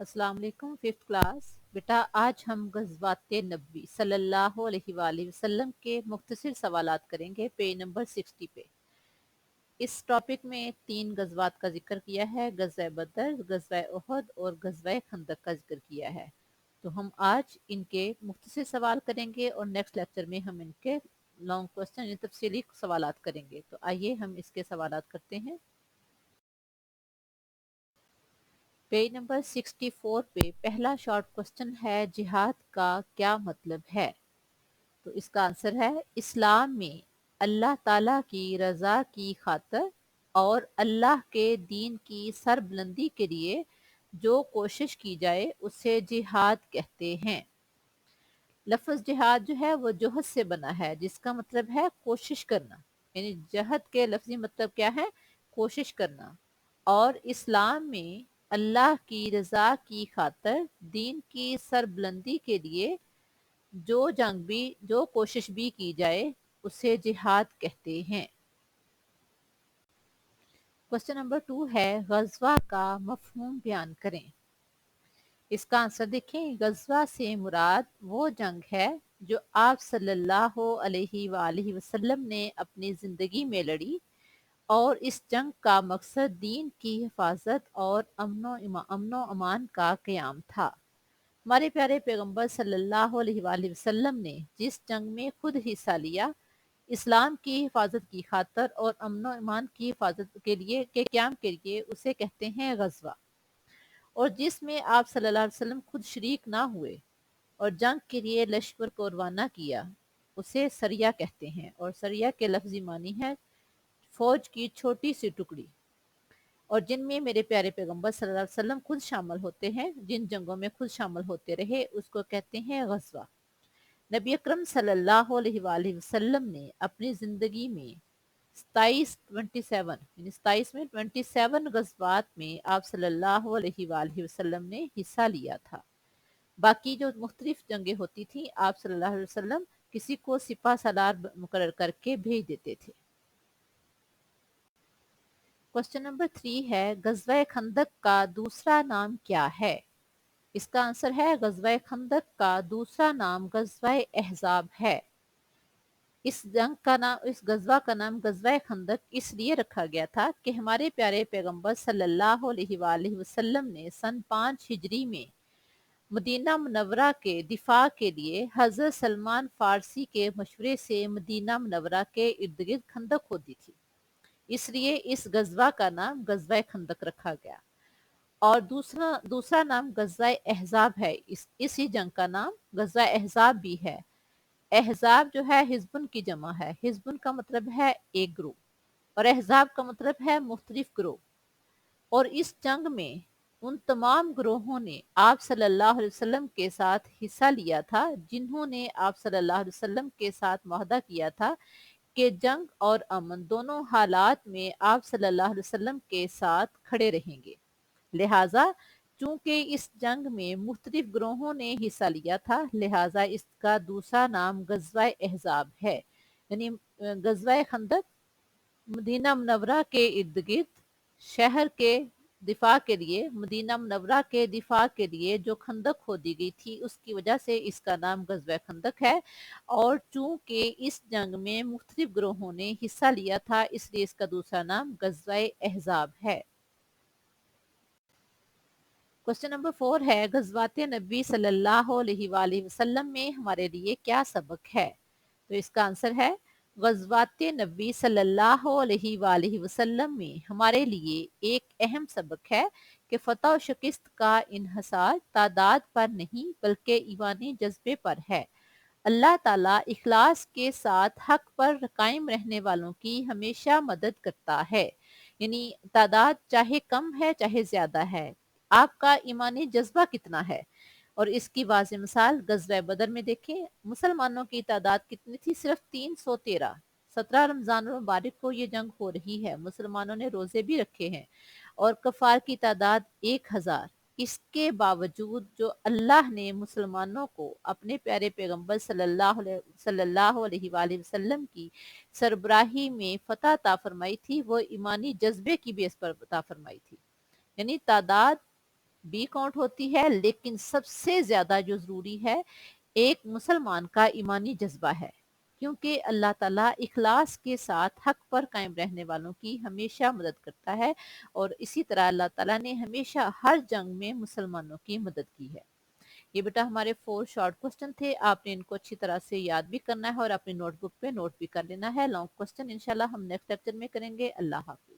अस्सलाम वालेकुम fifth class. बेटा आज हम गज़वात नबी सल्लल्लाहु अलैहि वसल्लम के मुख्तसर सवालात करेंगे पेज नंबर 60 पे। इस टॉपिक में 3 गज़वात का जिक्र किया है, गज़वा बदर, गज़वा उहद और गज़वा खंदक का जिक्र किया है। तो हम आज इनके मुख्तसर सवाल करेंगे और नेक्स्ट लेक्चर में हम इनके लॉन्ग क्वेश्चन यानी तफसीली सवालात करेंगे। तो आइए हम इसके सवालात करते हैं। पेज नंबर 64 पे पहला शॉर्ट क्वेश्चन है, जिहाद का क्या मतलब है? तो इसका आंसर है, इस्लाम में अल्लाह ताला की रज़ा की खातिर और अल्लाह के दीन की सरबुलंदी के लिए जो कोशिश की जाए उसे जिहाद कहते हैं। लफ्ज़ जिहाद जो है वो जोहद से बना है, जिसका मतलब है कोशिश करना। यानी जहद के लफ्ज़ी मतलब क्या है? कोशिश करना। और इस्लाम में अल्लाह की रज़ा की खातिर दीन की सरबुलंदी के लिए जो कोशिश भी की जाए उसे जिहाद कहते हैं। क्वेश्चन नंबर 2 है, गज़वा का मफ़हूम बयान करें। इसका आंसर देखें, गज़वा से मुराद वो जंग है जो आप सल्लल्लाहु अलैहि वसल्लम ने अपनी ज़िंदगी में लड़ी और इस जंग का मकसद दीन की हिफाजत और अमनो अमान का क़याम था। हमारे प्यारे पैगंबर सल्लल्लाहु अलैहि वसल्लम ने जिस जंग में खुद हिस्सा लिया, इस्लाम की हिफाजत की खातर और अमनो ईमान की हिफाजत के लिए के क़याम के लिए, उसे कहते हैं गज़वा। और जिसमें आप सल्लल्लाहु अलैहि वसल्लम खुद शरीक ना हुए और जंग के लिए लश्कर को रवाना किया, उसे सरिया कहते हैं। और सरिया के लफ्ज़ी मानी है फौज की छोटी सी टुकड़ी। और जिनमें मेरे प्यारे पैगंबर सल्लल्लाहु अलैहि वसल्लम खुद शामिल होते हैं, जिन जंगों में खुद शामिल होते रहे, उसको कहते हैं गज़वा। नबी अकरम सल्लल्लाहु अलैहि वसल्लम ने अपनी ज़िंदगी में 27 में 27 गज़वात में आप सल्लल्लाहु अलैहि वसल्लम ने हिस्सा लिया था। बाकी जो मुख्तलिफ जंगें होती थी, आप सल्लल्लाहु अलैहि वसल्लम किसी को सिपा सालार मुकर्रर करके भेज देते थे। क्वेश्चन नंबर 3 है, गज़वा खंदक का दूसरा नाम क्या है? इसका आंसर है, गज़वा खंदक का दूसरा नाम गज़वा अहज़ाब है। इस गज़वा का नाम गज़वा खंदक इसलिए रखा गया था कि हमारे प्यारे पैगंबर सल्लल्लाहु अलैहि वसल्लम ने सन 5 हिजरी में मदीना मुनव्वरा के दिफा के लिए हज़रत सलमान फारसी के मशवरे से मदीना मुनव्वरा के इर्द गिर्द खंदक खोदी थी। इसलिए इस गज़वा का नाम गज़वा खंदक रखा गया। और दूसरा दूसरा नाम गज़वा अहज़ाब है। इसी जंग का नाम गज़वा अहज़ाब भी है। अहज़ाब जो है हिज़्बुन की जमा है। हिज़्बुन का मतलब है एक ग्रुप और अहज़ाब का मतलब है मुख्तलिफ ग्रुप। और इस जंग में उन तमाम ग्रोहों ने आप सल्लल्लाहु अलैहि वसल्लम के साथ हिस्सा लिया था, जिन्होंने आप सल्लल्लाहु अलैहि वसल्लम के साथ मुआहदा किया था कि जंग और अमन दोनों हालात में आप सल्लल्लाहु अलैहि वसल्लम के साथ खड़े रहेंगे। लिहाजा चूंकि इस जंग में मुख्तलिफ ग्रोहों ने हिस्सा लिया था, लिहाजा इसका दूसरा नाम गज़वा अहज़ाब है। यानी गज़वा खंदक मदीना मुनव्वरा के इर्द गिर्द शहर के दिफा के लिए, मदीना मुनव्वरा के दिफा के लिए जो खंदक खोदी गई थी, उसकी वजह से इसका नाम गज़वा खंदक है। और चूंकि इस जंग में मुख्तलिफ ग्रोहों ने हिस्सा लिया था, इसलिए इसका दूसरा नाम गज़वा अहज़ाब है। क्वेश्चन नंबर 4 है, गज़वात नबी सल्लल्लाहु अलैहि वसल्लम में हमारे लिए क्या सबक है? तो इसका आंसर है, गज़वात नबी सल्लल्लाहु अलैहि वसल्लम में हमारे लिए एक अहम सबक है कि फ़तह और शिकस्त का इन्हसार तादाद पर नहीं बल्कि ईमानी जज्बे पर है। अल्लाह ताला इखलास के साथ हक पर कायम रहने वालों की हमेशा मदद करता है। यानी तादाद चाहे कम है चाहे ज्यादा है, आपका ईमानी जज्बा कितना है। और इसकी वाज़ेह मिसाल गज़वा बदर में देखें, मुसलमानों की तादाद कितनी थी? सिर्फ 313। 17 रमजान मुबारक को ये जंग हो रही है, मुसलमानों ने रोजे भी रखे हैं। और कफार की तादाद 1000। इसके बावजूद जो अल्लाह ने मुसलमानों को अपने प्यारे पैगंबर सल्लल्लाहु अलैहि वसल्लम की सरबराही में फतह अता फरमाई थी, वो ईमानी जज्बे की बेस पर अता फरमाई थी। यानी तादाद بی काउंट होती है, लेकिन सबसे ज्यादा जो जरूरी है एक मुसलमान का ईमानी जज्बा है, क्योंकि अल्लाह ताला इखलास के साथ हक पर कायम रहने वालों की हमेशा मदद करता है, और इसी तरह अल्लाह ताला ने हमेशा हर जंग में मुसलमानों की मदद की है। ये बेटा हमारे 4 शॉर्ट क्वेश्चन थे, आपने इनको अच्छी तरह से याद भी करना है और अपनी नोटबुक पे नोट भी कर लेना है। लॉन्ग क्वेश्चन इंशाल्लाह हम नेक्स्ट लेक्चर में करेंगे। अल्लाह हाफिज।